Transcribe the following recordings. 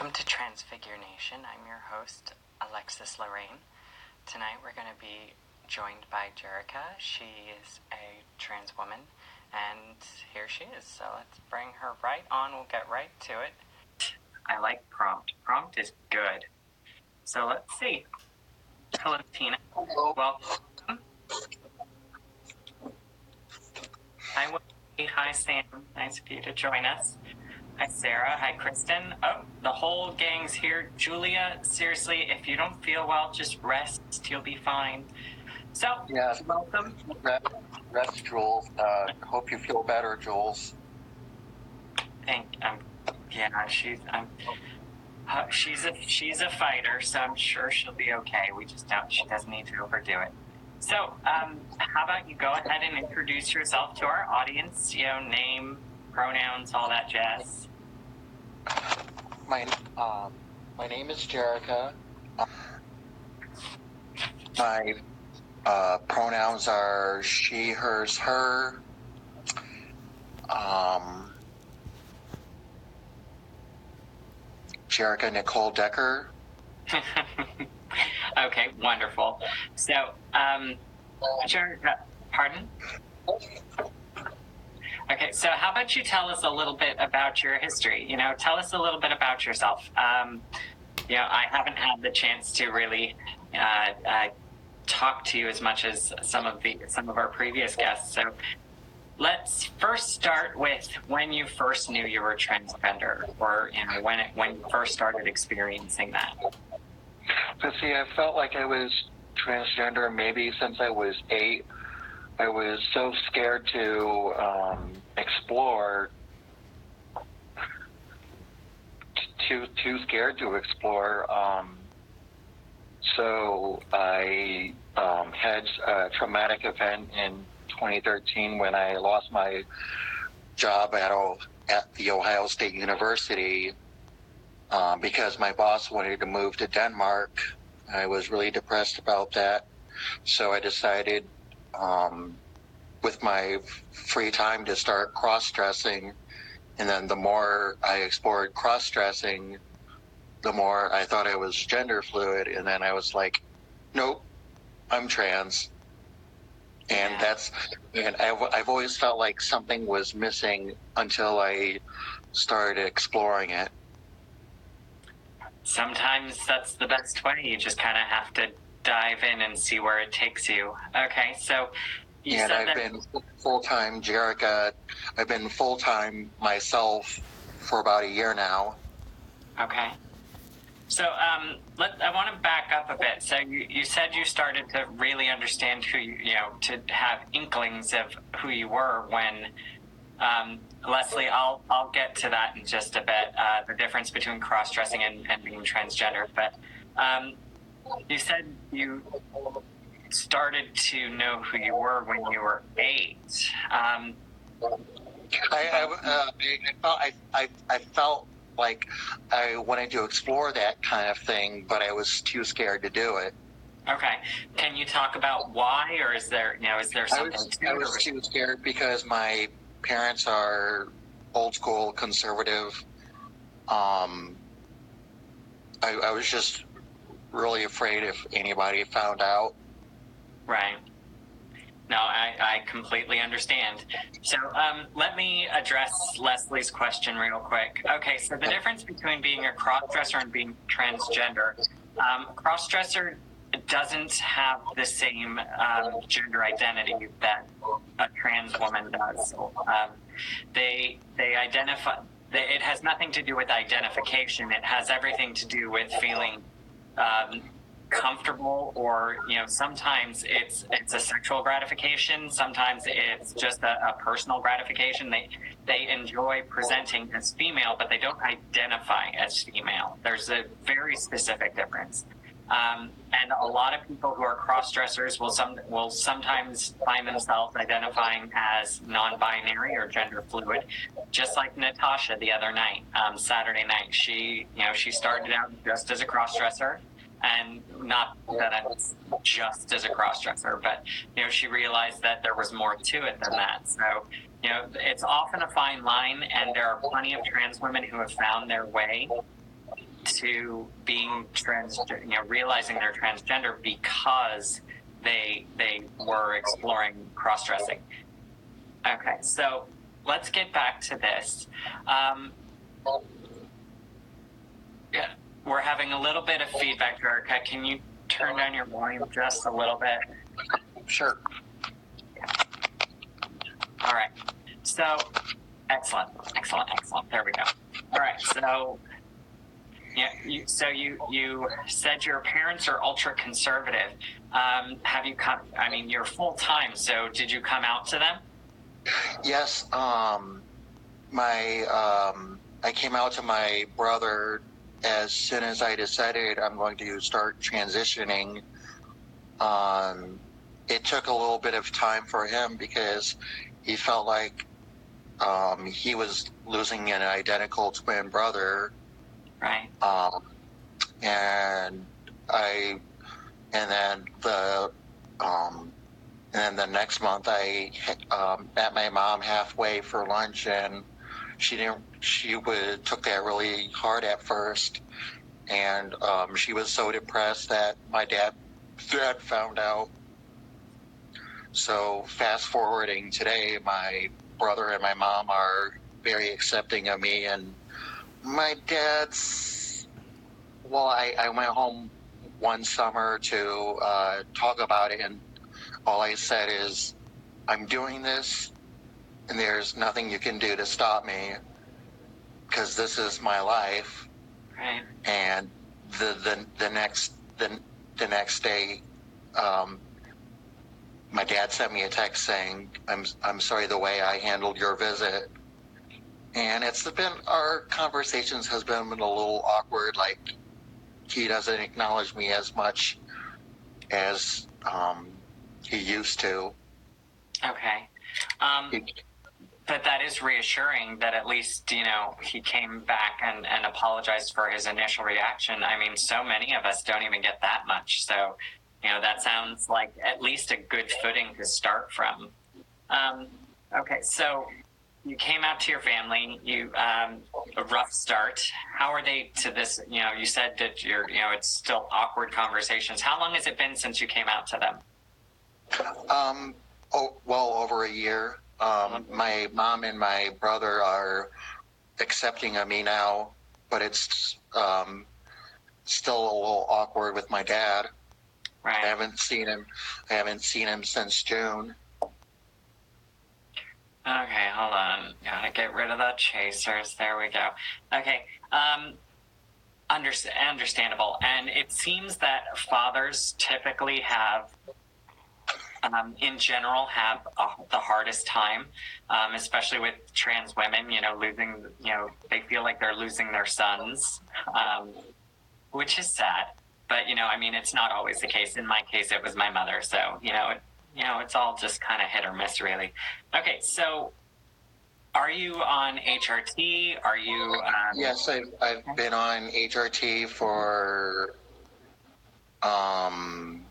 Welcome to Transfiguration. I'm your host, Alexis Lorraine. Tonight we're going to be joined by Jerrica. She is a trans woman, and here she is. So let's bring her right on. We'll get right to it. I like prompt. Prompt is good. So let's see. Hello, Tina. Welcome. Hi, Wendy. Hi, Sam. Nice of you to join us. Hi, Sarah. Hi, Kristen. Oh, the whole gang's here. Julia, seriously, if you don't feel well, just rest. You'll be fine. So, yes, welcome. Rest, Jules. Hope you feel better, Jules. She's a fighter, so I'm sure she'll be okay. She doesn't need to overdo it. So, how about you go ahead and introduce yourself to our audience? Name, pronouns, all that jazz. My name is Jerrica. My pronouns are she, hers, her. Jerrica Nicole Decker. Okay, wonderful. So, Jerrica, pardon? Okay, so how about you tell us a little bit about your history? Tell us a little bit about yourself. I haven't had the chance to really talk to you as much as some of our previous guests. So let's first start with when you first knew you were transgender, or when you first started experiencing that. But see, I felt like I was transgender maybe since I was 8. I was so scared to explore, too scared to explore. So I had a traumatic event in 2013 when I lost my job at the Ohio State University because my boss wanted to move to Denmark. I was really depressed about that. So I decided with my free time to start cross-dressing. And then the more I explored cross-dressing, the more I thought I was gender fluid. And then I was like, nope, I'm trans. And I've always felt like something was missing until I started exploring it. Sometimes that's the best way. You just kind of have to dive in and see where it takes you. Okay, so I've been full-time Jerrica. I've been full-time myself for about a year now. Okay. So I want to back up a bit. So you said you started to really understand who to have inklings of who you were when, Leslie, I'll get to that in just a bit, the difference between cross-dressing and being transgender. But you said you started to know who you were when you were 8. I felt like I wanted to explore that kind of thing, but I was too scared to do it. Okay. Can you talk about why, or is there something I was too scared because my parents are old school conservative. I was just really afraid if anybody found out. Right. No, I completely understand. So let me address Leslie's question real quick. Okay, so the difference between being a cross-dresser and being transgender, cross-dresser doesn't have the same gender identity that a trans woman does. They identify. It has nothing to do with identification. It has everything to do with feeling comfortable, or sometimes it's a sexual gratification, sometimes it's just a personal gratification. They enjoy presenting as female, but they don't identify as female. There's a very specific difference, and a lot of people who are cross-dressers will sometimes find themselves identifying as non-binary or gender fluid, just like Natasha the other night, Saturday night. She started out just as a cross-dresser. And not that I'm just as a cross-dresser, but she realized that there was more to it than that. So it's often a fine line, and there are plenty of trans women who have found their way to being realizing they're transgender because they were exploring cross-dressing. Okay, so let's get back to this. Yeah, we're having a little bit of feedback, Jerrica. Can you turn down your volume just a little bit? Sure. All right. So, excellent. There we go. All right. So, yeah. You said your parents are ultra conservative. Have you come? I mean, you're full time. So, did you come out to them? Yes. I came out to my brother as soon as I decided I'm going to start transitioning. It took a little bit of time for him because he felt like he was losing an identical twin brother. Right. And then the next month I met my mom halfway for lunch, and she took that really hard at first, and she was so depressed that my dad found out. So fast forwarding today, my brother and my mom are very accepting of me, and my dad's, well, I went home one summer to talk about it, and all I said is, I'm doing this, and there's nothing you can do to stop me, because this is my life. Right. And the next day, my dad sent me a text saying, I'm sorry the way I handled your visit. And our conversations has been a little awkward. Like, he doesn't acknowledge me as much as he used to. Okay. But that is reassuring that at least, he came back and apologized for his initial reaction. I mean, so many of us don't even get that much. So, that sounds like at least a good footing to start from. Okay, so you came out to your family, a rough start. How are they to this? You said that it's still awkward conversations. How long has it been since you came out to them? Well over a year. My mom and my brother are accepting of me now, but it's still a little awkward with my dad. Right. I haven't seen him since June. Okay, hold on. Gotta get rid of the chasers. There we go. Okay. Understandable. And it seems that fathers typically have, in general, have the hardest time, especially with trans women, losing, they feel like they're losing their sons, which is sad. But, it's not always the case. In my case, it was my mother. So, it's all just kind of hit or miss, really. Okay, so are you on HRT? Are you? Yes, I've been on HRT for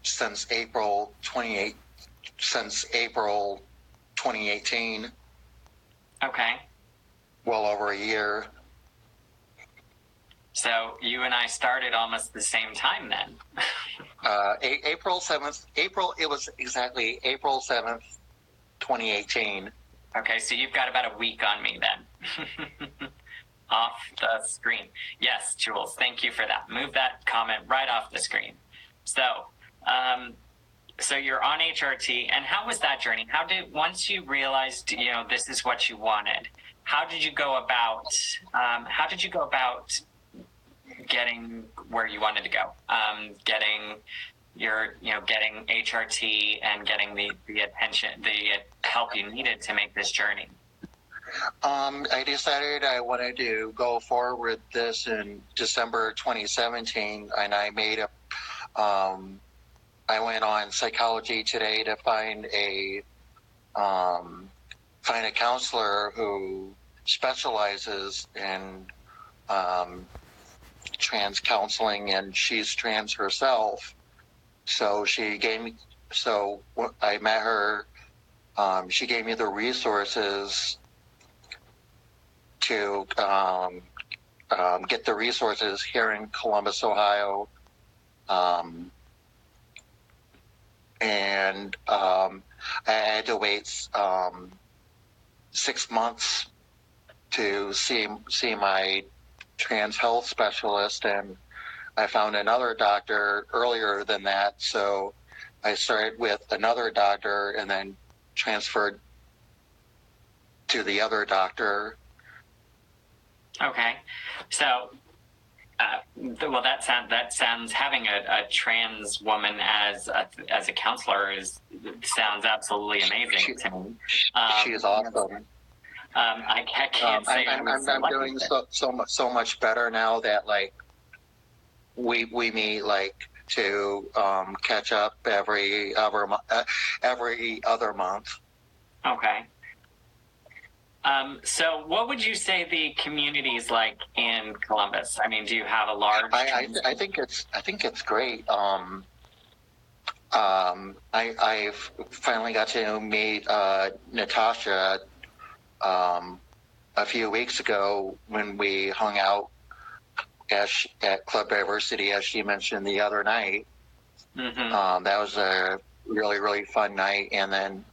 since April 2018. Okay. Well over a year. So you and I started almost the same time then. April 7th. It was exactly April 7th, 2018. Okay, so you've got about a week on me then. Off the screen. Yes, Jules, thank you for that. Move that comment right off the screen. So, so you're on HRT, and how was that journey? Once you realized, this is what you wanted, how did you go about getting where you wanted to go? Getting HRT and getting the attention, the help you needed to make this journey? I decided I wanted to go forward with this in December 2017, and I went on Psychology Today to find a counselor who specializes in trans counseling, and she's trans herself. So I met her. She gave me the resources to get the resources here in Columbus, Ohio. And I had to wait 6 months to see my trans health specialist, and I found another doctor earlier than that. So I started with another doctor and then transferred to the other doctor. Okay, so well, that sounds having a trans woman as a counselor sounds absolutely amazing to me. She is awesome. I can't say I'm doing so much better now that like we meet like to catch up every other month. Okay. So what would you say the community is like in Columbus? I mean, do you have a large? I think it's great. I finally got to meet Natasha a few weeks ago when we hung out at Club Diversity, as she mentioned the other night. Mm-hmm. That was a really fun night. And then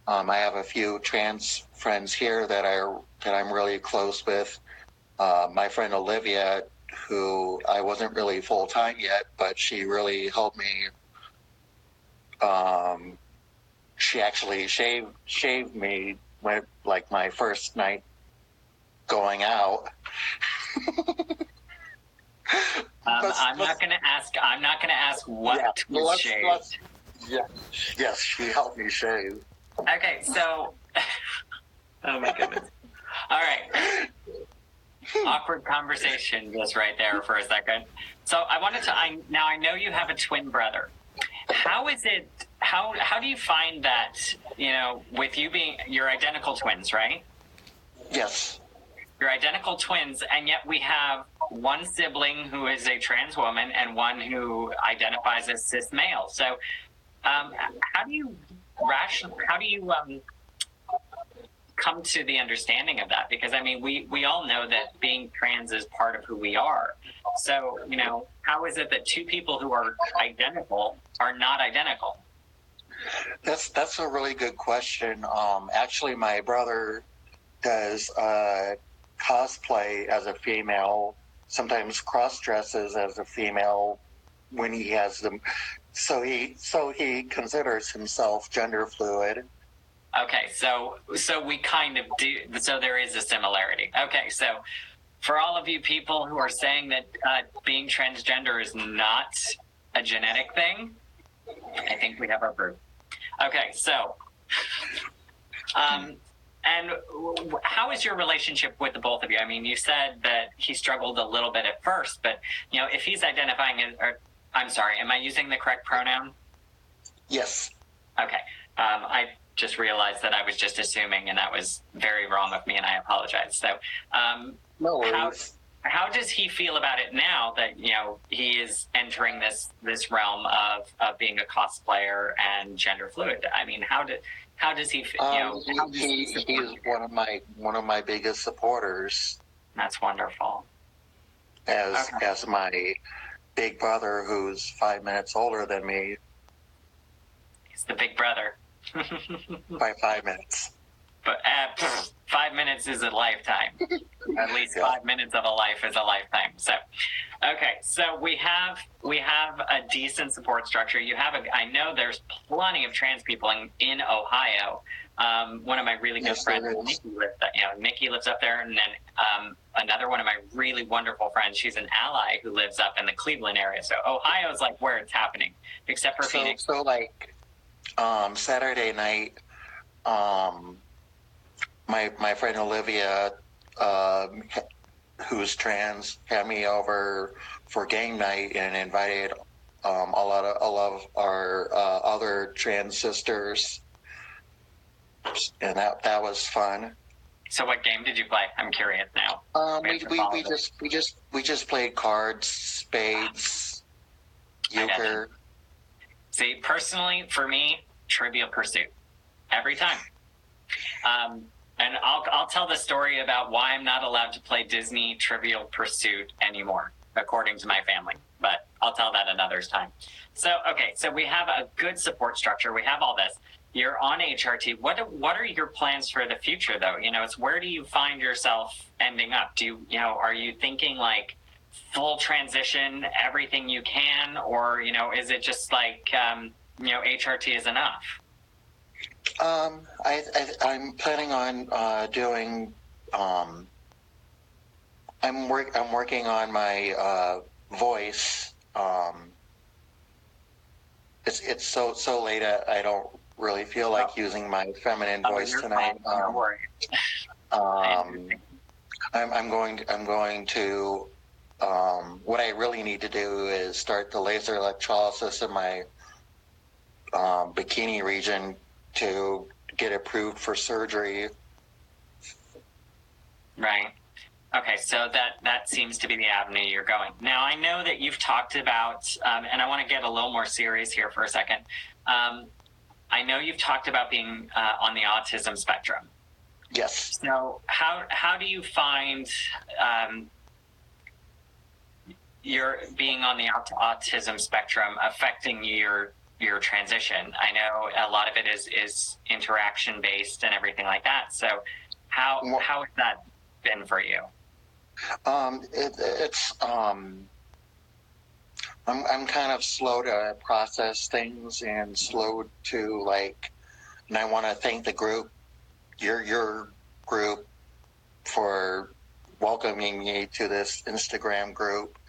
I have a few trans friends here that I'm really close with. My friend Olivia, who I wasn't really full time yet, but she really helped me. She actually shaved me when, like, my first night going out. I'm not going to ask what was shaved. Yes, she helped me shave. Okay, so oh my goodness. All right. Awkward conversation just right there for a second. So I wanted to. Now I know you have a twin brother. How is it? How do you find that? You know, with you being you're identical twins, right? Yes. You're identical twins, and yet we have one sibling who is a trans woman and one who identifies as cis male. So, how do you come to the understanding of that? Because I mean, we all know that being trans is part of who we are. So, you know, how is it that two people who are identical are not identical? That's a really good question. Actually, my brother does cosplay as a female, sometimes cross dresses as a female when he has them. So he considers himself gender fluid. Okay, so we kind of do. So there is a similarity. Okay, so for all of you people who are saying that being transgender is not a genetic thing, I think we have our proof. Okay, so, and how is your relationship with the both of you? I mean, you said that he struggled a little bit at first, but you know, if he's identifying as, or I'm sorry, am I using the correct pronoun? Yes. Okay. I just realized that I was just assuming, and that was very wrong of me, and I apologize. So, no worries. How does he feel about it now that, you know, he is entering this realm of being a cosplayer and gender fluid? I mean, how does he feel? You know, he is one of my biggest supporters. That's wonderful. As my big brother, who's 5 minutes older than me. He's the big brother. By 5 minutes. But 5 minutes is a lifetime. At least 5 minutes of a life is a lifetime. So, okay, so we have a decent support structure. You have I know there's plenty of trans people in Ohio. One of my really good friends, Nikki lives up there, and then another one of my really wonderful friends, she's an ally who lives up in the Cleveland area. So Ohio is like where it's happening, except for Phoenix. So like Saturday night, my friend Olivia, who's trans, had me over for game night and invited a lot of our other trans sisters, and that was fun. So what game did you play? I'm curious now. We just played cards, spades, euchre. See, personally, for me, Trivial Pursuit every time. And I'll tell the story about why I'm not allowed to play Disney Trivial Pursuit anymore, according to my family. But I'll tell that another time. So okay, so we have a good support structure. We have all this. You're on HRT. What are your plans for the future, though? You know, it's where do you find yourself ending up? Are you thinking like full transition, everything you can, or is it just like HRT is enough? I'm planning on doing. I'm working on my voice. It's so late. I don't really feel like using my feminine voice tonight. Don't worry. I'm going to. What I really need to do is start the laser electrolysis in my bikini region to get approved for surgery. Right. Okay, so that seems to be the avenue you're going. Now, I know that you've talked about, and I want to get a little more serious here for a second. I know you've talked about being on the autism spectrum. Yes. So how do you find your being on the autism spectrum affecting your transition? I know a lot of it is interaction based and everything like that. So how has that been for you? I'm kind of slow to process things and slow to and I want to thank the group, your group, for welcoming me to this Instagram group,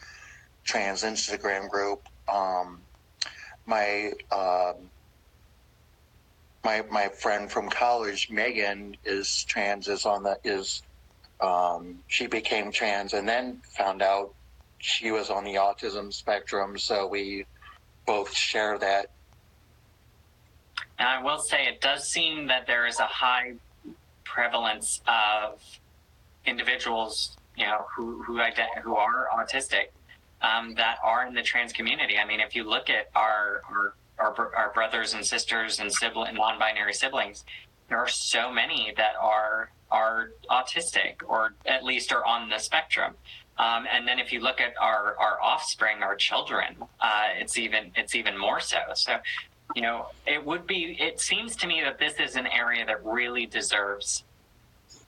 trans Instagram group. My friend from college, Megan, is trans. She became trans and then found out she was on the autism spectrum. So we both share that. And I will say it does seem that there is a high prevalence of individuals, who are autistic, that are in the trans community. I mean, if you look at our brothers and sisters and non-binary siblings, there are so many that are autistic, or at least are on the spectrum. And then if you look at our offspring, our children, it's even more so. So, it seems to me that this is an area that really deserves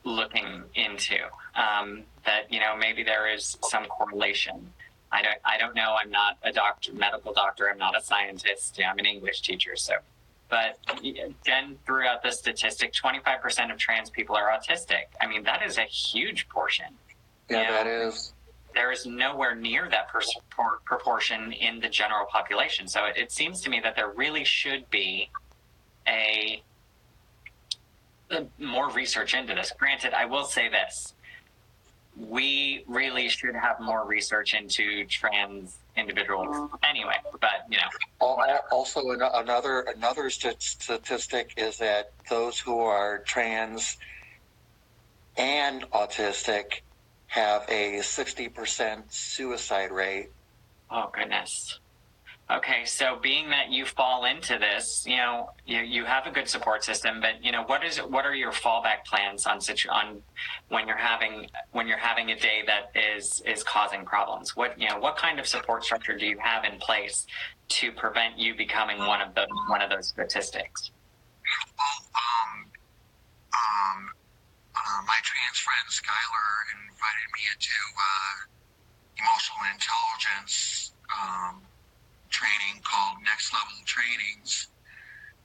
looking into. That maybe there is some correlation. I don't know. I'm not a medical doctor. I'm not a scientist. I'm an English teacher. So, but Jen threw out the statistic: 25% of trans people are autistic. I mean, that is a huge portion. Yeah, that is. There is nowhere near that proportion in the general population. So it seems to me that there really should be a more research into this. Granted, I will say this: we really should have more research into trans individuals anyway, but Also, another statistic is that those who are trans and autistic have a 60% suicide rate. Oh goodness. Okay, so being that you fall into this, you have a good support system, but what are your fallback plans on when you're having a day that is causing problems? What kind of support structure do you have in place to prevent you becoming one of those statistics? My trans friend Skylar invited me into emotional intelligence training called Next Level Trainings,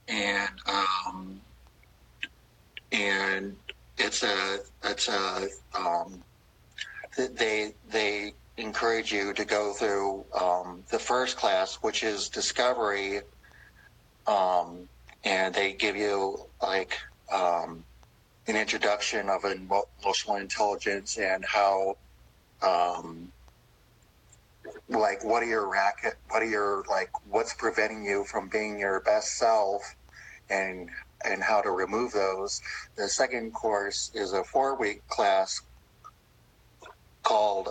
and they encourage you to go through the first class, which is Discovery, and they give you an introduction of emotional intelligence and how what's preventing you from being your best self, and how to remove those. The second course is a 4-week class called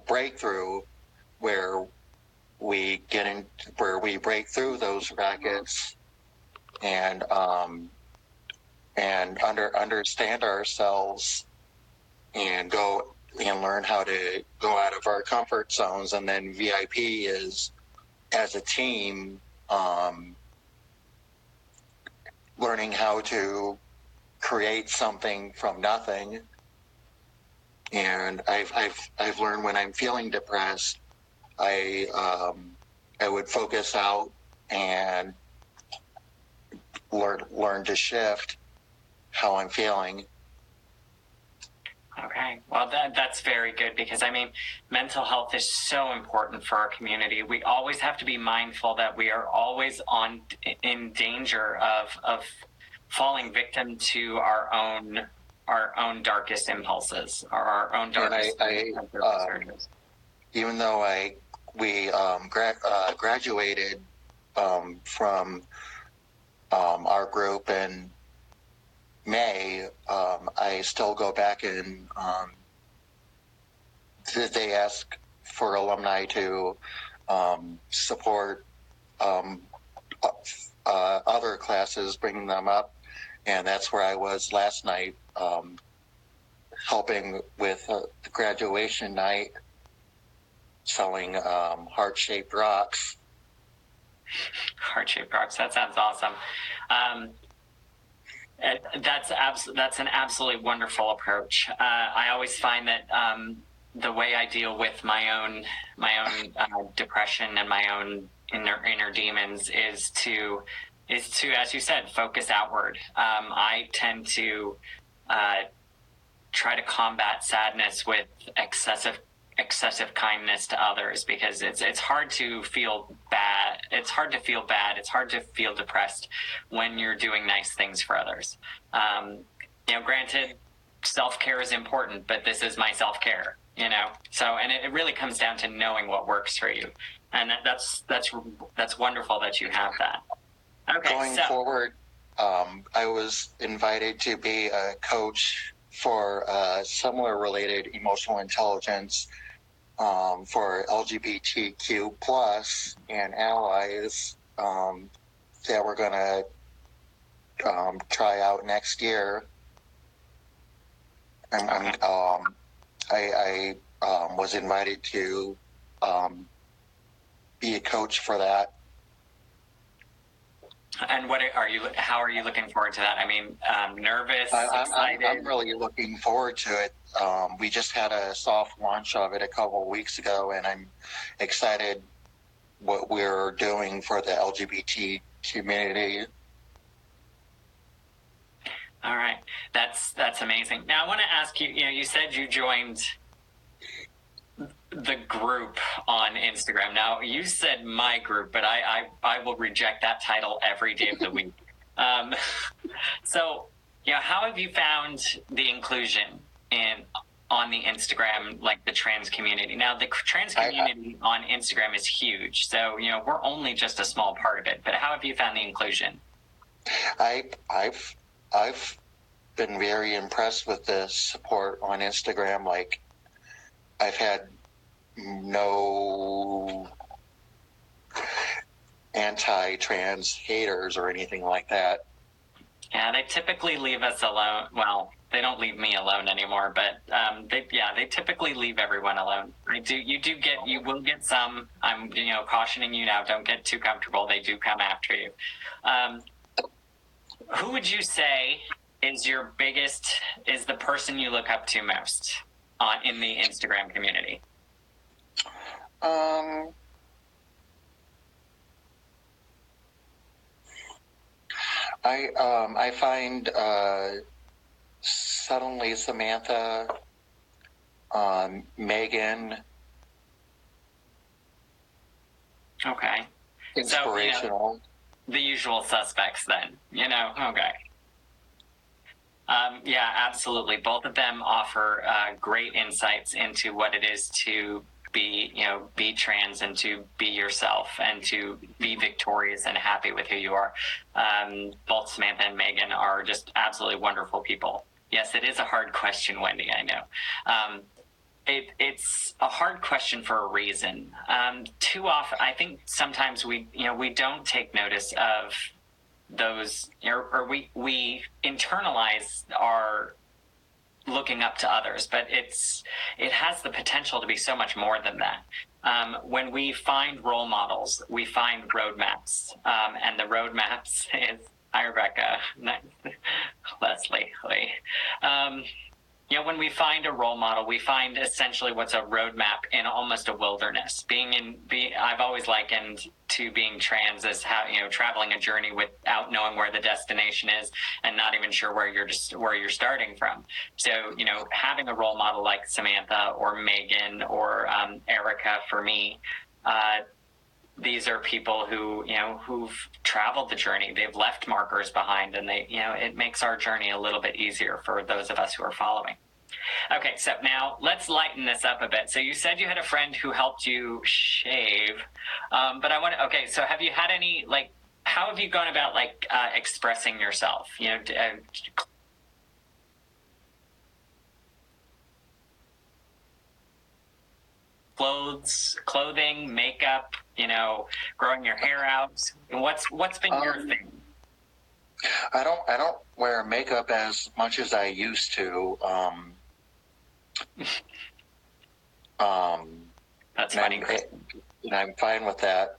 Breakthrough, where we break through those brackets, and and understand ourselves and go and learn how to go out of our comfort zones. And then VIP is, as a team, learning how to create something from nothing. And I've learned when I'm feeling depressed, I would focus out and learn to shift how I'm feeling. Okay, well, that's very good, because I mean, mental health is so important for our community. We always have to be mindful that we are always in danger of falling victim to our own darkest impulses, or our own darkest surges. Even though we graduated from our group in May, I still go back and they ask for alumni to support other classes, bringing them up, and that's where I was last night, helping with the graduation night, selling heart-shaped rocks. Heart-shaped rocks. That sounds awesome. That's an absolutely wonderful approach. I always find that the way I deal with my own depression and my own inner demons is to, as you said, focus outward. I tend to try to combat sadness with excessive kindness to others, because it's hard to feel bad. It's hard to feel bad. It's hard to feel depressed when you're doing nice things for others. Granted, self-care is important, but this is my self-care, so, and it really comes down to knowing what works for you. And that's wonderful that you have that. Okay. Going forward, I was invited to be a coach for similar related emotional intelligence for LGBTQ plus and allies that we're going to try out next year. And I was invited to be a coach for that. And how are you looking forward to that? I mean, nervous, excited? I'm really looking forward to it. We just had a soft launch of it a couple of weeks ago, and I'm excited what we're doing for the LGBT community. All right. That's amazing. Now I want to ask you, you said you joined the group on Instagram. Now you said my group, but I will reject that title every day of the week. So, how have you found the inclusion on the Instagram, like the trans community? Now, the trans community on Instagram is huge, so we're only just a small part of it. But how have you found the inclusion? I've been very impressed with the support on Instagram. Like, I've had no anti-trans haters or anything like that. Yeah, they typically leave us alone. Well, they don't leave me alone anymore, but they typically leave everyone alone. You will get some. I'm cautioning you now. Don't get too comfortable. They do come after you. Who would you say is the person you look up to most in the Instagram community? I find suddenly Samantha, Megan. Okay. Inspirational. So, the usual suspects then, okay. Yeah, absolutely. Both of them offer great insights into what it is to be trans and to be yourself and to be victorious and happy with who you are. Both Samantha and Megan are just absolutely wonderful people. Yes, it is a hard question, Wendy, I know. It's a hard question for a reason. Too often, I think sometimes we don't take notice of those, or we internalize our looking up to others, but it has the potential to be so much more than that. When we find role models, we find roadmaps, and the roadmaps is, hi Rebecca, Leslie. When we find a role model, we find essentially what's a roadmap in almost a wilderness. I've always likened to being trans as how, traveling a journey without knowing where the destination is and not even sure where you're starting from. So, having a role model like Samantha or Megan or Erica for me, these are people who've traveled the journey. They've left markers behind, and it makes our journey a little bit easier for those of us who are following. Okay, so now let's lighten this up a bit. So you said you had a friend who helped you shave, but so have you had any, how have you gone about expressing yourself? Clothing, makeup, growing your hair out. What's been your thing? I don't wear makeup as much as I used to. That's funny. I'm fine with that.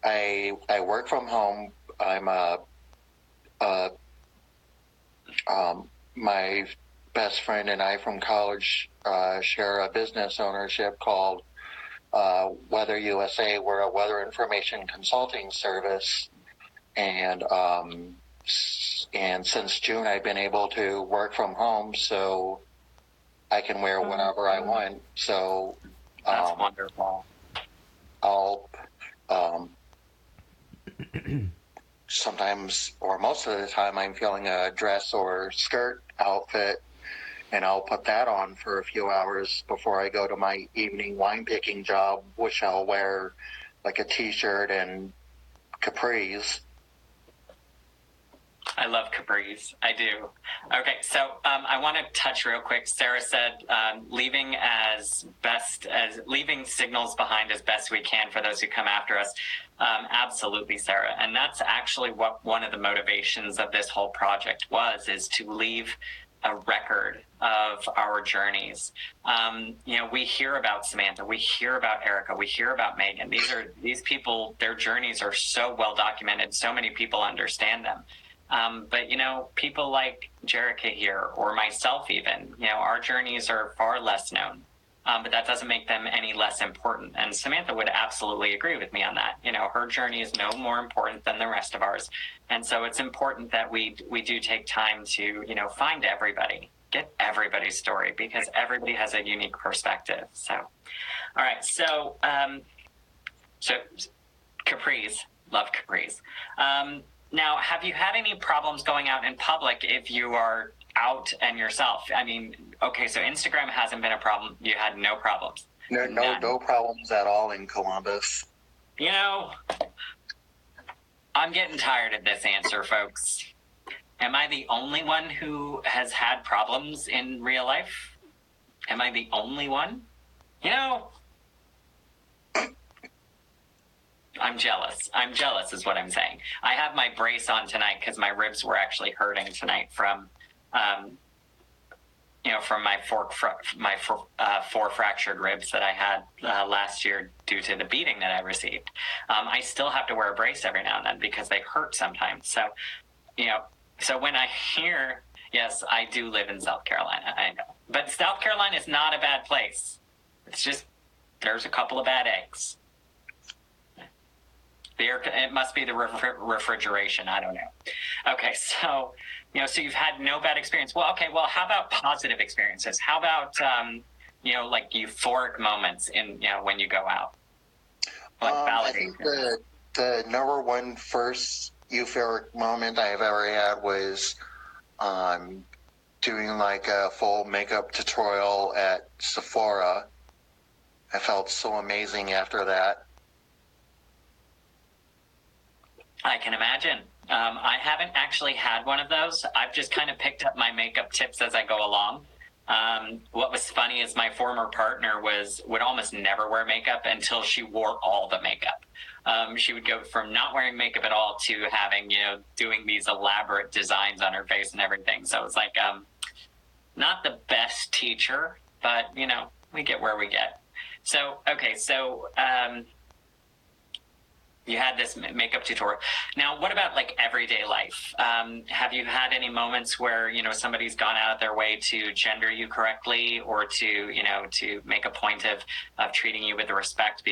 I work from home. My best friend and I from college share a business ownership called Weather USA. We're a weather information consulting service, and since June I've been able to work from home, so I can wear whatever I want. So that's wonderful. I'll sometimes, or most of the time, I'm feeling a dress or skirt outfit, and I'll put that on for a few hours before I go to my evening wine picking job, which I'll wear like a t-shirt and capris. I love capris. I do. Okay, so I want to touch real quick. Sarah said leaving signals behind as best we can for those who come after us. Absolutely, Sarah. And that's actually what one of the motivations of this whole project is to leave a record of our journeys. We hear about Samantha, we hear about Erica, we hear about Megan. These people, their journeys are so well documented. So many people understand them. But people like Jerrica here, or myself even, our journeys are far less known. But that doesn't make them any less important. And Samantha would absolutely agree with me on that. Her journey is no more important than the rest of ours. And so it's important that we do take time to, find everybody, get everybody's story, because everybody has a unique perspective. So, all right. So capris, love capris. Now, have you had any problems going out in public if you are out and yourself? I mean, okay, so Instagram hasn't been a problem. You had no problems. No problems at all in Columbus. I'm getting tired of this answer, folks. Am I the only one who has had problems in real life? Am I the only one? I'm jealous. I'm jealous is what I'm saying. I have my brace on tonight because my ribs were actually hurting tonight from my four fractured ribs that I had last year due to the beating that I received. I still have to wear a brace every now and then because they hurt sometimes. So, so when I hear, yes, I do live in South Carolina, I know. But South Carolina is not a bad place. It's just, there's a couple of bad eggs. It must be the refrigeration. I don't know. Okay, so, so you've had no bad experience. Well, okay, how about positive experiences? How about, like euphoric moments in, when you go out? Like validation. I think the number one first euphoric moment I've ever had was doing like a full makeup tutorial at Sephora. I felt so amazing after that. I can imagine. I haven't actually had one of those. I've just kind of picked up my makeup tips as I go along. What was funny is my former partner would almost never wear makeup until she wore all the makeup. She would go from not wearing makeup at all to having, doing these elaborate designs on her face and everything. So it's like, not the best teacher, but we get where we get. So, okay. So, you had this makeup tutorial. Now, what about like everyday life? Have you had any moments where somebody's gone out of their way to gender you correctly, or to make a point of treating you with respect,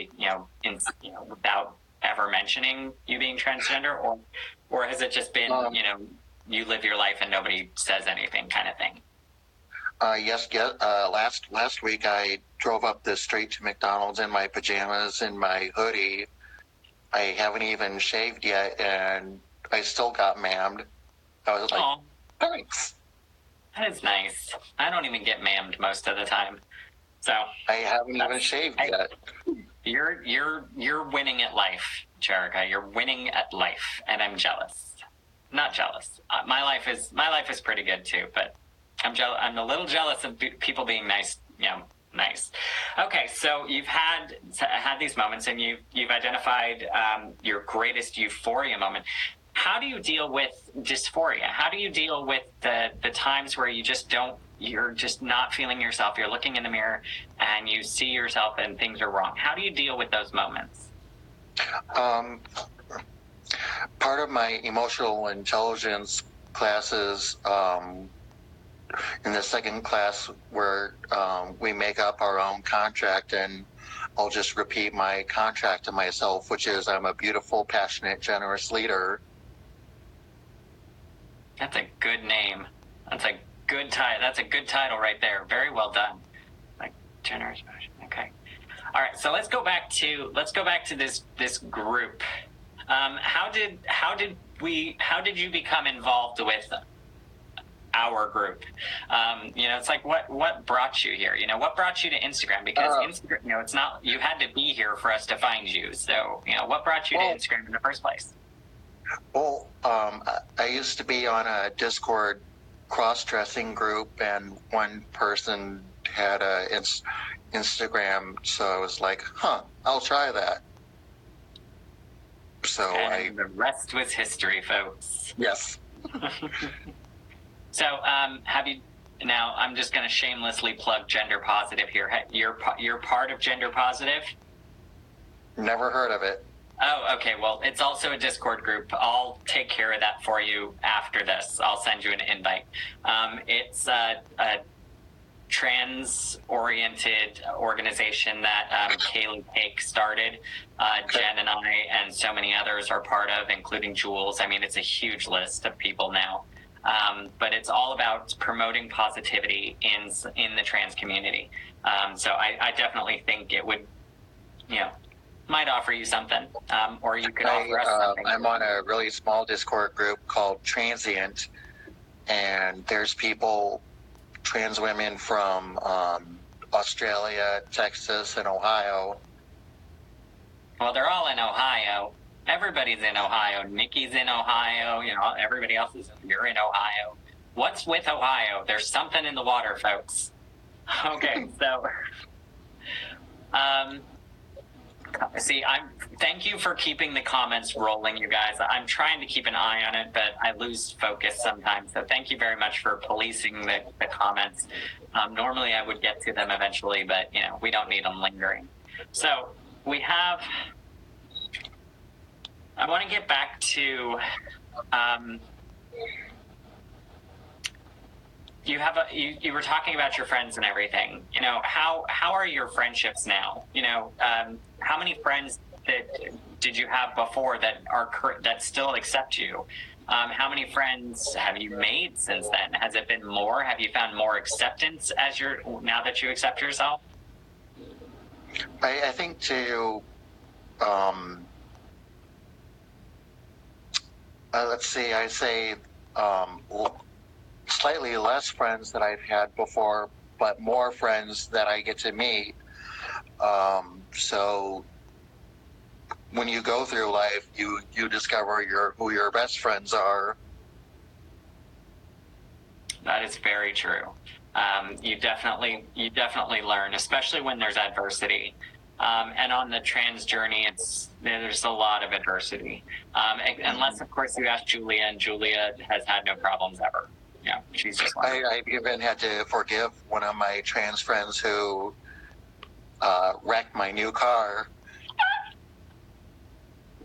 without ever mentioning you being transgender, or has it just been you live your life and nobody says anything kind of thing? Yes. Last week I drove up the street to McDonald's in my pajamas and my hoodie. I haven't even shaved yet, and I still got mammed. I was like, oh, thanks. That is nice. I don't even get mammed most of the time, so I haven't even shaved yet. You're winning at life, Jerrica. You're winning at life, and I'm jealous. Not jealous. My life is pretty good too, but I'm a little jealous of people being nice. Nice. Okay, so you've had these moments, and you've identified your greatest euphoria moment. How do you deal with dysphoria? How do you deal with the times where you're just not feeling yourself? You're looking in the mirror and you see yourself and things are wrong. How do you deal with those moments? Part of my emotional intelligence classes, in the second class, where we make up our own contract, and I'll just repeat my contract to myself, which is I'm a beautiful, passionate, generous leader. That's a good name. That's a good title. That's a good title right there. Very well done. Like generous, passionate. Okay. All right. So let's go back to this group. How did you become involved with our group? It's like what brought you here? What brought you to Instagram? Because Instagram, it's not, you had to be here for us to find you. So, what brought you to Instagram in the first place? Well, I used to be on a Discord cross-dressing group, and one person had a Instagram, so I was like, I'll try that. So and the rest was history, folks. Yes. So, have you? Now, I'm just going to shamelessly plug Gender Positive here. You're part of Gender Positive? Never heard of it. Oh, okay. Well, it's also a Discord group. I'll take care of that for you after this. I'll send you an invite. It's a trans-oriented organization that Kaylee Cake started. Jen and I and so many others are part of, including Jules. I mean, it's a huge list of people now. But it's all about promoting positivity in the trans community. So I definitely think it would, might offer you something, or you could offer us something. I'm on a really small Discord group called Transient, and there's people, trans women from Australia, Texas, and Ohio. Well, they're all in Ohio. Everybody's in Ohio. Nikki's in Ohio. Everybody else you're in Ohio. What's with Ohio? There's something in the water, folks. Okay, so, thank you for keeping the comments rolling, you guys. I'm trying to keep an eye on it, but I lose focus sometimes. So thank you very much for policing the comments. Normally I would get to them eventually, but we don't need them lingering. So we have, I want to get back to, you were talking about your friends and everything. How are your friendships now? How many friends did you have before that still accept you? How many friends have you made since then? Has it been more? Have you found more acceptance now that you accept yourself? I think let's see, I say slightly less friends that I've had before, but more friends that I get to meet. So when you go through life, you discover who your best friends are. That is very true. you definitely learn, especially when there's adversity. And on the trans journey, there's a lot of adversity. Unless, of course, you ask Julia, and Julia has had no problems ever. Yeah, she's just wonderful. I even had to forgive one of my trans friends who wrecked my new car.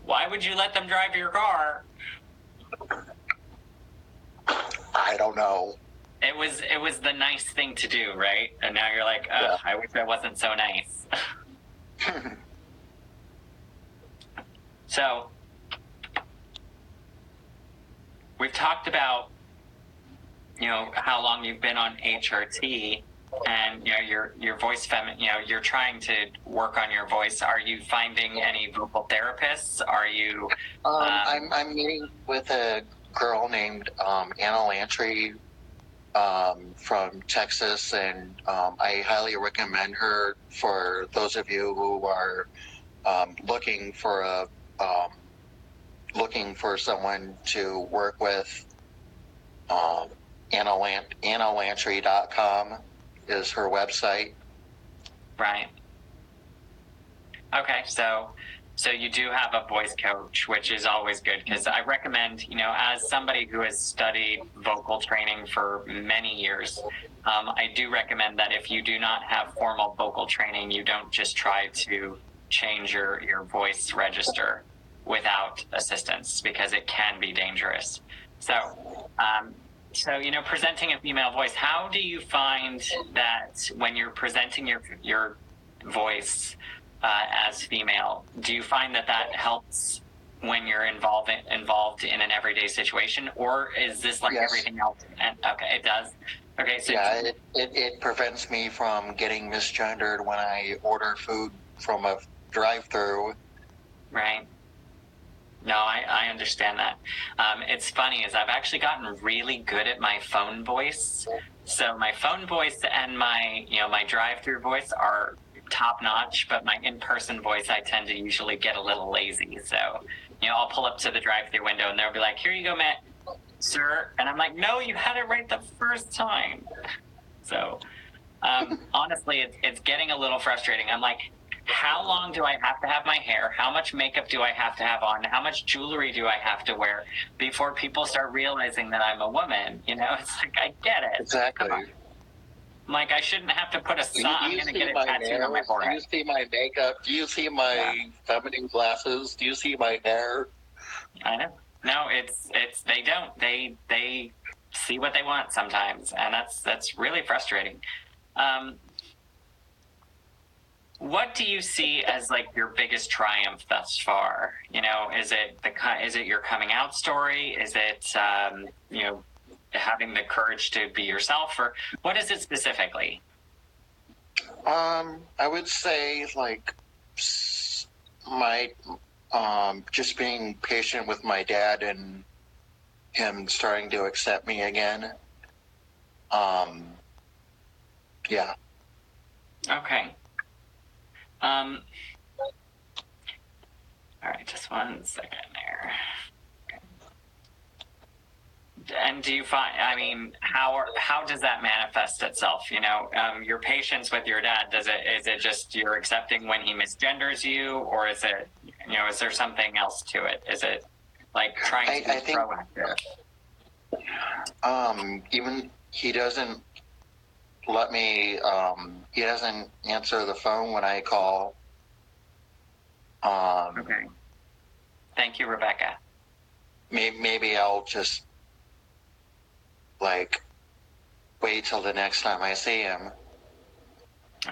Why would you let them drive your car? I don't know. It was the nice thing to do, right? And now you're like, Yeah. I wish I wasn't so nice. So we've talked about, how long you've been on HRT, and your voice you're trying to work on your voice. Are you finding any vocal therapists? Are you? I'm meeting with a girl named Anna Lantry from Texas, and I highly recommend her for those of you who are looking for someone to work with. AnnaLantry.com is her website. Right. Okay, so you do have a voice coach, which is always good, because I recommend, as somebody who has studied vocal training for many years, I do recommend that if you do not have formal vocal training, you don't just try to change your voice register without assistance, because it can be dangerous. So, presenting a female voice, how do you find that when you're presenting your voice as female, do you find that helps when you're involved in an everyday situation, or is this like everything else? And okay, it does. Okay, so yeah, it prevents me from getting misgendered when I order food from a drive-through. Right. No, I understand that. It's funny, is I've actually gotten really good at my phone voice. So my phone voice and my drive-through voice are top notch, but my in-person voice, I tend to usually get a little lazy. So, I'll pull up to the drive-through window and they'll be like, "Here you go, Matt, sir." And I'm like, "No, you had it right the first time." So, honestly, it's getting a little frustrating. I'm like, how long do I have to have my hair? How much makeup do I have to have on? How much jewelry do I have to wear before people start realizing that I'm a woman? It's like, I get it. Exactly. Come on. I'm like, I shouldn't have to put a sign. I'm going to get it tattooed on my forehead. Do you see my makeup? Do you see my feminine glasses? Do you see my hair? I know. No, it's they don't. They see what they want sometimes, and that's really frustrating. What do you see as like your biggest triumph thus far? Is it your coming out story? Is it having the courage to be yourself, or what is it specifically? I would say like my just being patient with my dad and him starting to accept me again. Yeah. Okay. All right, just 1 second there. And do you find, how does that manifest itself? Your patience with your dad, is it just you're accepting when he misgenders you, or is it, is there something else to it? Is it like trying to be proactive? Even he doesn't let me, he doesn't answer the phone when I call. Okay. Thank you, Rebecca. Maybe I'll just like wait till the next time I see him.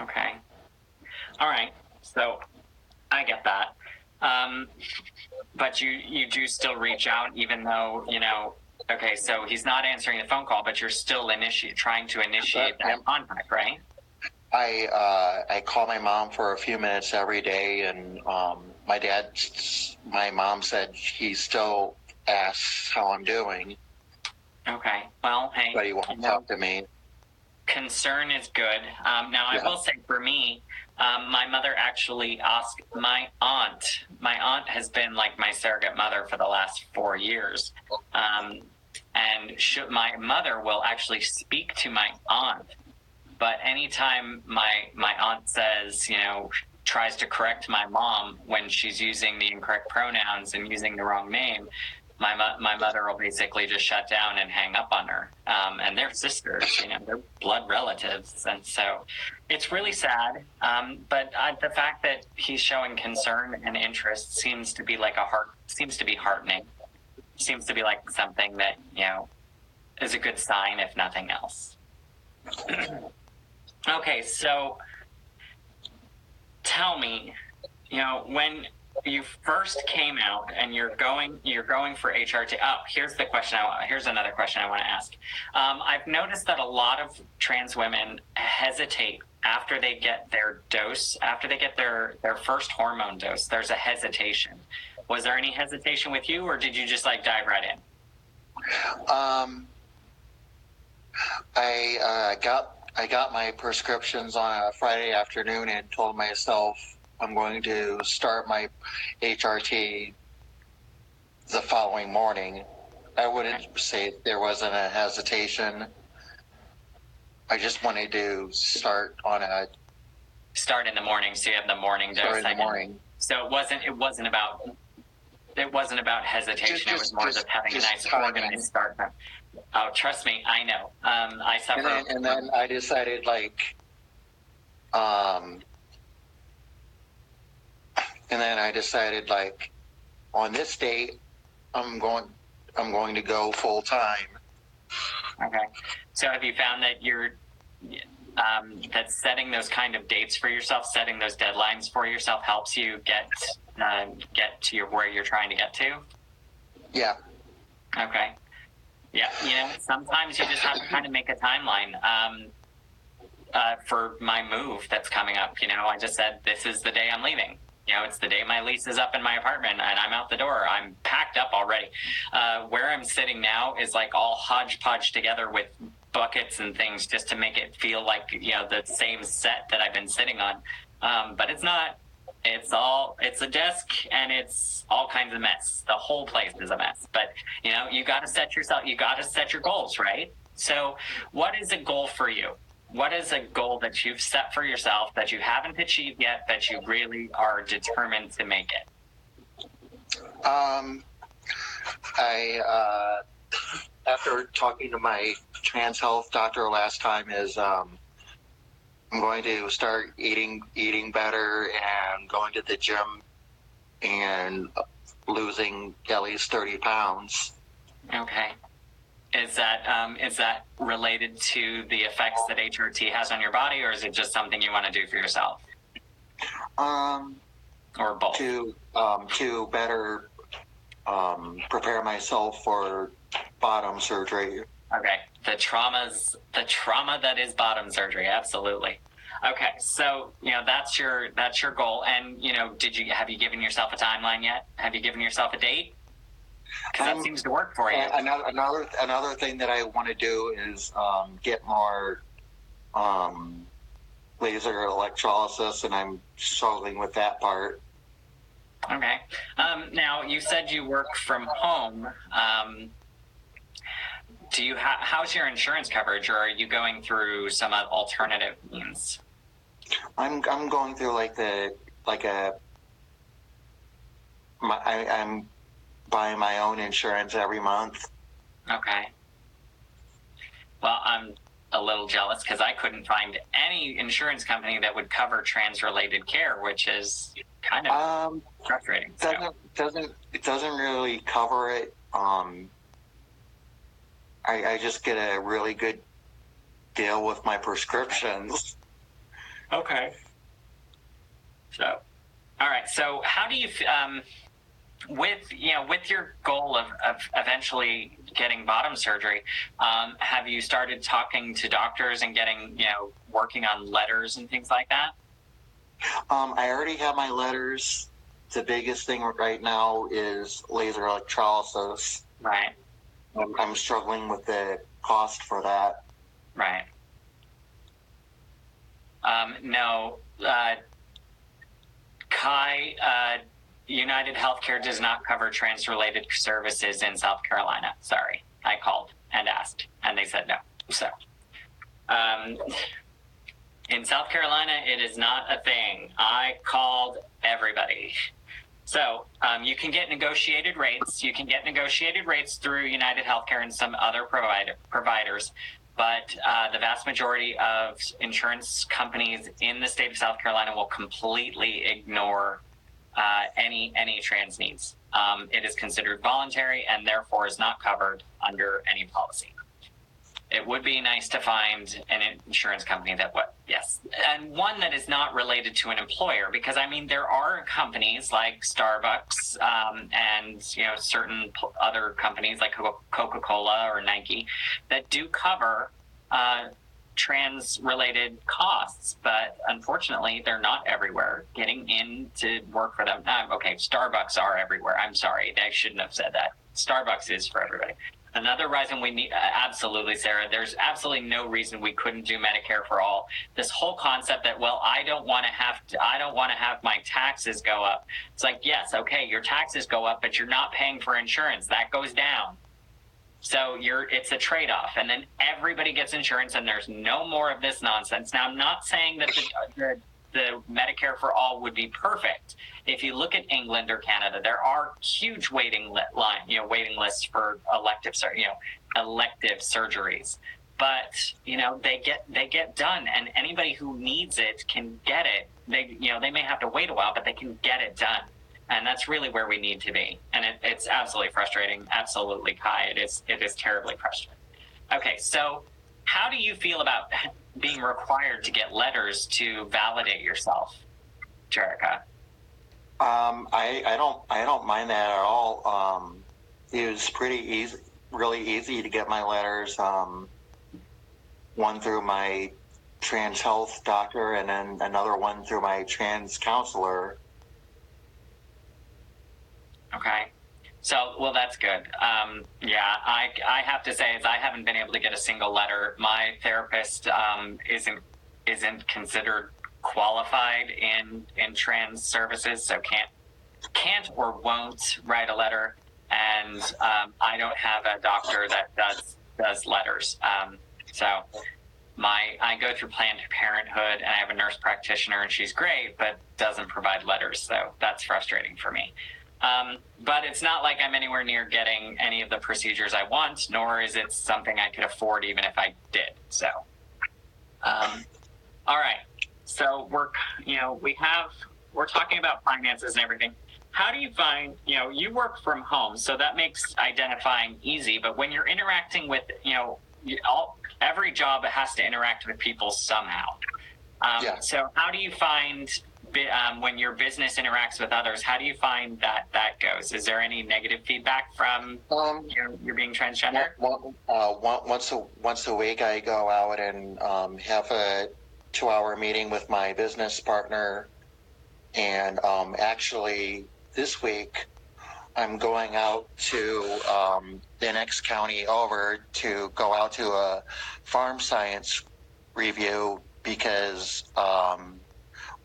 Okay. All right. So I get that. But you do still reach out, even though, okay, so he's not answering the phone call, but you're still trying to initiate that contact, right? I call my mom for a few minutes every day, and my mom said he still asks how I'm doing. Okay. Well, hey. But he won't talk to me. Concern is good. Now, I will say for me, my mother actually asked my aunt. My aunt has been like my surrogate mother for the last 4 years. And my mother will actually speak to my aunt But anytime my aunt says, tries to correct my mom when she's using the incorrect pronouns and using the wrong name, my mother will basically just shut down and hang up on her. And they're sisters, they're blood relatives, and so it's really sad. But the fact that he's showing concern and interest seems to be heartening. Seems to be like something that is a good sign, if nothing else. Okay, so tell me, when you first came out and you're going for HRT. Oh, here's another question I want to ask. I've noticed that a lot of trans women hesitate after they get their dose, after they get their first hormone dose. There's a hesitation. Was there any hesitation with you, or did you just dive right in? I got my prescriptions on a Friday afternoon and told myself I'm going to start my HRT the following morning. I wouldn't say there wasn't a hesitation. I just wanted to start in the morning, so you have the morning dose. Start in the morning. So it wasn't about hesitation. It was more just having a nice organized start. Oh, trust me, I know. I suffer. And then I decided on this date, I'm going to go full time. Okay. So have you found that that setting those kind of dates for yourself, setting those deadlines for yourself, helps you get to where you're trying to get to? Yeah. Okay. Yeah. Sometimes you just have to kind of make a timeline. For my move that's coming up, I just said, this is the day I'm leaving. It's the day my lease is up in my apartment and I'm out the door. I'm packed up already. Where I'm sitting now is all hodgepodge together with buckets and things just to make it feel like, the same set that I've been sitting on. But it's not. It's a desk and it's all kinds of mess. The whole place is a mess. But, you got to set your goals, right? So what is a goal for you? What is a goal that you've set for yourself that you haven't achieved yet, that you really are determined to make it? After talking to my trans health doctor last time, I'm going to start eating better and going to the gym and losing at least 30 pounds. Okay. Is that related to the effects that HRT has on your body, or is it just something you want to do for yourself? Or both? To better prepare myself for bottom surgery. Okay, the trauma that is bottom surgery, absolutely. Okay, so that's your goal, and have you given yourself a timeline yet? Have you given yourself a date? Because that seems to work for you. Another thing that I want to do is get more laser electrolysis, and I'm struggling with that part. Okay. Now, you said you work from home. How's your insurance coverage, or are you going through some alternative means? I'm going through I'm buying my own insurance every month. Okay. Well, I'm a little jealous because I couldn't find any insurance company that would cover trans-related care, which is kind of frustrating. It doesn't really cover it. I just get a really good deal with my prescriptions. Okay. So, all right. So, how do you, with your goal of eventually getting bottom surgery, have you started talking to doctors and working on letters and things like that? I already have my letters. The biggest thing right now is laser electrolysis. Right. I'm struggling with the cost for that. Right. No, Kai, United Healthcare does not cover trans-related services in South Carolina. Sorry, I called and asked, and they said no. So, In South Carolina, it is not a thing. I called everybody. So you can get negotiated rates. You can get negotiated rates through United Healthcare and some other providers. But the vast majority of insurance companies in the state of South Carolina will completely ignore any trans needs. It is considered voluntary and therefore is not covered under any policy. It would be nice to find an insurance company that yes, and one that is not related to an employer, because I mean there are companies like Starbucks and certain other companies like Coca-Cola or Nike that do cover trans-related costs, but unfortunately they're not everywhere. Getting in to work for them, okay, Starbucks are everywhere. I'm sorry, I shouldn't have said that. Starbucks is for everybody. Another reason we need, absolutely, Sarah, there's absolutely no reason we couldn't do Medicare for all. This whole concept that, well, I don't want to have my taxes go up. It's like, yes, okay, your taxes go up, but you're not paying for insurance. That goes down. So it's a trade-off, and then everybody gets insurance, and there's no more of this nonsense. Now, I'm not saying that the Medicare for all would be perfect. If you look at England or Canada, there are huge waiting lists for elective surgeries. But they get done, and anybody who needs it can get it. They may have to wait a while, but they can get it done. And that's really where we need to be. And it's absolutely frustrating. Absolutely, Kai. It is terribly frustrating. Okay, so how do you feel about being required to get letters to validate yourself, Jerrica? I don't mind that at all. It was really easy to get my letters. One through my trans health doctor, and then another one through my trans counselor. Okay. So, well, that's good. Yeah, I have to say is I haven't been able to get a single letter. My therapist isn't considered qualified in trans services, so can't or won't write a letter. And I don't have a doctor that does letters. So I go through Planned Parenthood, and I have a nurse practitioner, and she's great, but doesn't provide letters. So that's frustrating for me. But it's not like I'm anywhere near getting any of the procedures I want, nor is it something I could afford even if I did. So, all right. So we're talking about finances and everything. How do you find, you work from home, so that makes identifying easy, but when you're interacting with, every job has to interact with people somehow. Yeah. So how do you find when your business interacts with others, how do you find that goes? Is there any negative feedback from you're being transgender? Once a week, I go out and have a 2-hour meeting with my business partner. And actually, this week, I'm going out to the next county over to go out to a farm science review because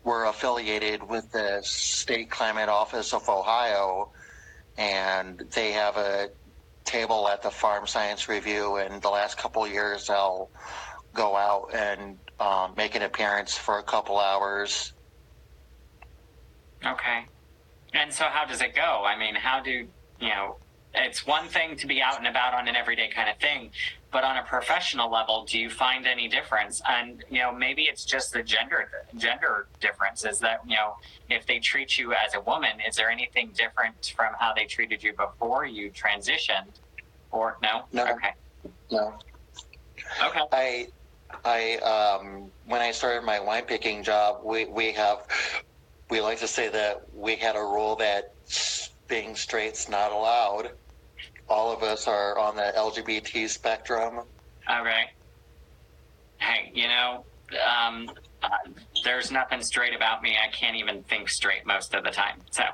we're affiliated with the State Climate Office of Ohio, and they have a table at the Farm Science Review, and the last couple of years I'll go out and make an appearance for a couple hours. Okay. And so how does it go? I mean, it's one thing to be out and about on an everyday kind of thing, but on a professional level, do you find any difference? And, maybe it's just the gender difference is that, if they treat you as a woman, is there anything different from how they treated you before you transitioned? Or no? No. Okay. No. Okay. I when I started my wine picking job, we like to say that we had a rule that being straight's not allowed. All of us are on the LGBT spectrum. Okay. Hey, there's nothing straight about me. I can't even think straight most of the time. So.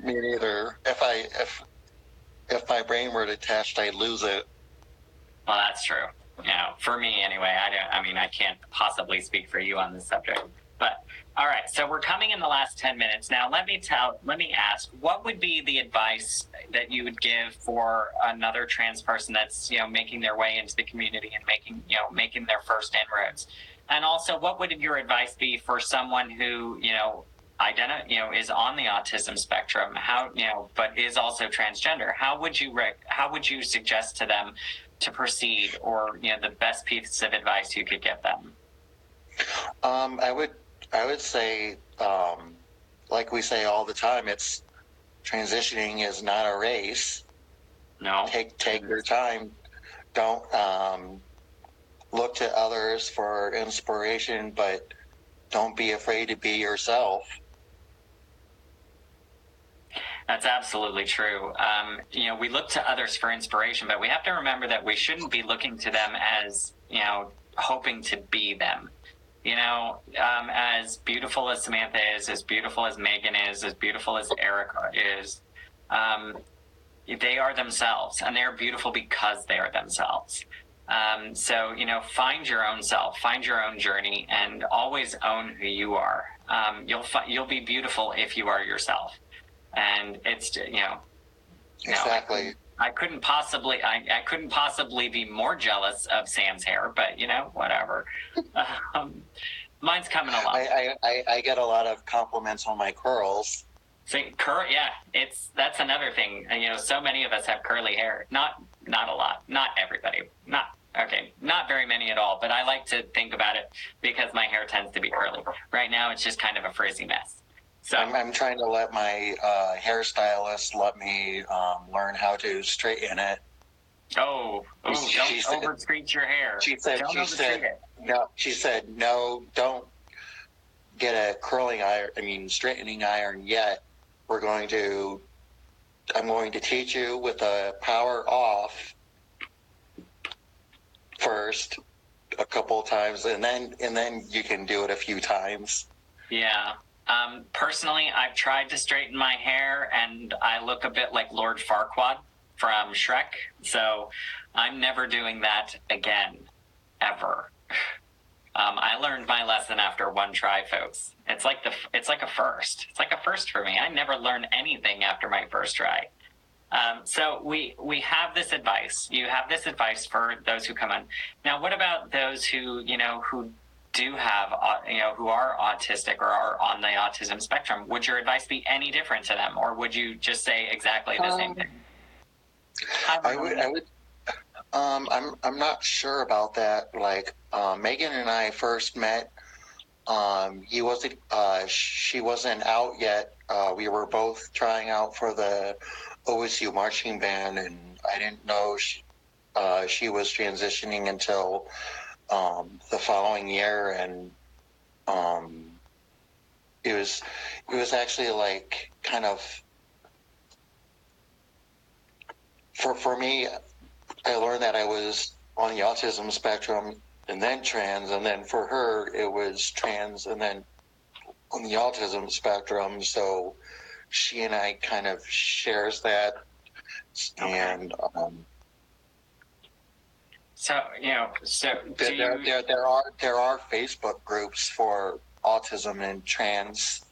Me neither. If my brain were detached, I'd lose it. Well, that's true. For me anyway. I can't possibly speak for you on this subject. But all right, so we're coming in the last 10 minutes. Now, let me ask, what would be the advice that you would give for another trans person that's, making their way into the community and making their first inroads? And also, what would your advice be for someone who, is on the autism spectrum, but is also transgender? How would you suggest to them to proceed, or the best piece of advice you could give them? I would say, like we say all the time, it's transitioning is not a race. No. Take your time. Don't look to others for inspiration, but don't be afraid to be yourself. That's absolutely true. We look to others for inspiration, but we have to remember that we shouldn't be looking to them as, hoping to be them. As beautiful as Samantha is, as beautiful as Megan is, as beautiful as Erica is, they are themselves, and they're beautiful because they are themselves. So, find your own self, find your own journey, and always own who you are. You'll be beautiful if you are yourself. And it's, Exactly. I couldn't possibly be more jealous of Sam's hair, but whatever. Mine's coming along. I get a lot of compliments on my curls. Yeah, that's another thing. So many of us have curly hair. Not a lot. Not everybody. Not very many at all. But I like to think about it because my hair tends to be curly. Right now, it's just kind of a frizzy mess. So I'm trying to let my hairstylist let me learn how to straighten it. Don't overtreat your hair. She said no, don't get a straightening iron yet. I'm going to teach you with the power off first a couple of times, and then you can do it a few times. Yeah. Personally, I've tried to straighten my hair, and I look a bit like Lord Farquaad from Shrek. So I'm never doing that again, ever. I learned my lesson after one try, folks. It's like a first. It's like a first for me. I never learn anything after my first try. So we have this advice. You have this advice for those who come in. Now, what about those who do have, who are autistic or are on the autism spectrum? Would your advice be any different to them, or would you just say exactly the same thing? I would. I'm not sure about that. Like, Megan and I first met. She wasn't out yet. We were both trying out for the OSU marching band, and I didn't know she was transitioning until the following year, and it was actually like kind of for me. I learned that I was on the autism spectrum and then trans, and then for her it was trans and then on the autism spectrum. So she and I kind of shares that, and there are Facebook groups for autism and trans.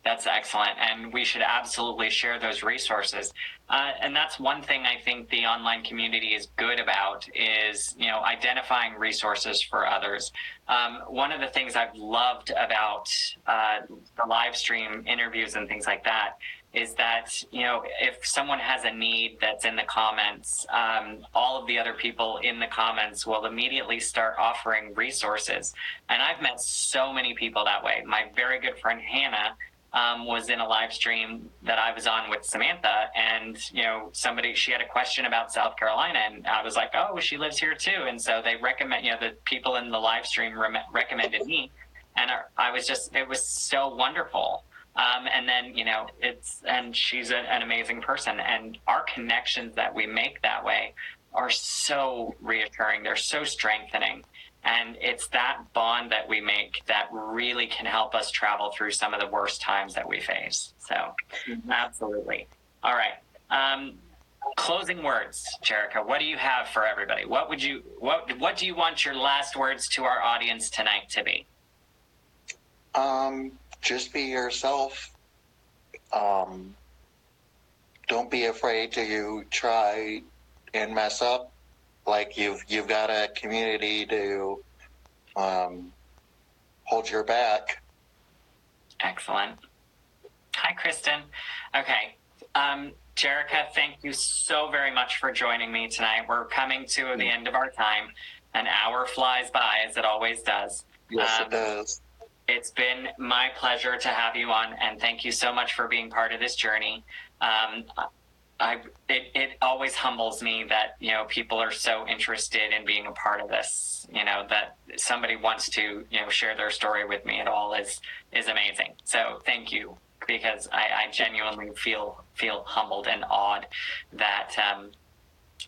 That's excellent, and we should absolutely share those resources. And that's one thing I think the online community is good about is, identifying resources for others. One of the things I've loved about the live stream interviews and things like that is that, if someone has a need that's in the comments, all of the other people in the comments will immediately start offering resources. And I've met so many people that way. My very good friend Hannah was in a live stream that I was on with Samantha, and she had a question about South Carolina, and I was like, oh, she lives here too, and so they recommend, the people in the live stream recommended me, and it was so wonderful. And then and she's an amazing person, and our connections that we make that way are so reassuring. They're so strengthening. And it's that bond that we make that really can help us travel through some of the worst times that we face. So, absolutely. All right. Closing words, Jerrica. What do you have for everybody? What do you want your last words to our audience tonight to be? Just be yourself. Don't be afraid to try and mess up. Like you've got a community to hold your back. Excellent. Hi, Kristen. Okay. Jerrica, thank you so very much for joining me tonight. We're coming to the end of our time. An hour flies by, as it always does. Yes, it does. It's been my pleasure to have you on, and thank you so much for being part of this journey. It always humbles me that, you know, people are so interested in being a part of this, you know, that somebody wants to, you know, share their story with me at all is amazing. So thank you, because I genuinely feel humbled and awed that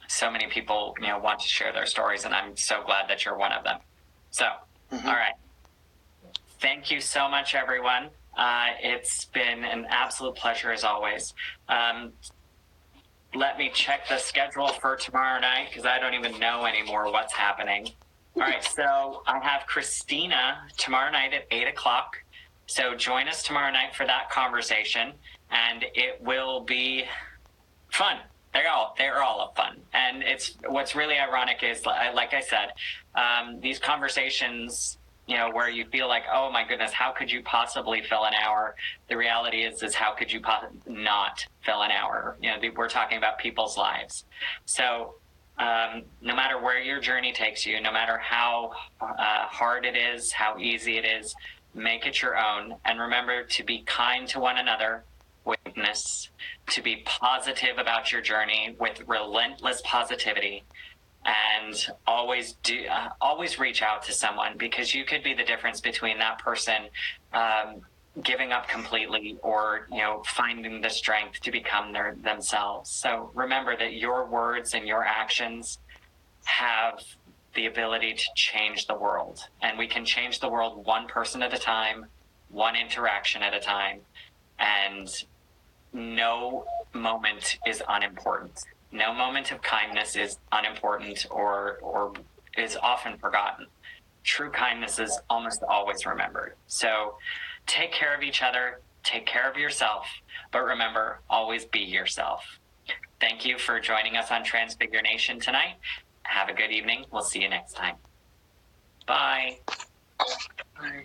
so many people, you know, want to share their stories, and I'm so glad that you're one of them. So, all right. Thank you so much, everyone. It's been an absolute pleasure as always. Let me check the schedule for tomorrow night, because I don't even know anymore what's happening. All right, so I have Christina tomorrow night at 8 o'clock. So join us tomorrow night for that conversation, and it will be fun. They're all fun. And it's what's really ironic is, like I said, these conversations, you know, where you feel like, oh my goodness, how could you possibly fill an hour? The reality is how could you not fill an hour? You know, we're talking about people's lives. So no matter where your journey takes you, no matter how hard it is, how easy it is, make it your own. And remember to be kind to one another, witness, to be positive about your journey with relentless positivity, and always reach out to someone, because you could be the difference between that person giving up completely or, you know, finding the strength to become themselves. So remember that your words and your actions have the ability to change the world, and we can change the world one person at a time, one interaction at a time, and no moment is unimportant. No moment of kindness is unimportant or is often forgotten. True kindness is almost always remembered. So take care of each other, take care of yourself, but remember, always be yourself. Thank you for joining us on Transfigure Nation tonight. Have a good evening. We'll see you next time. Bye. Bye.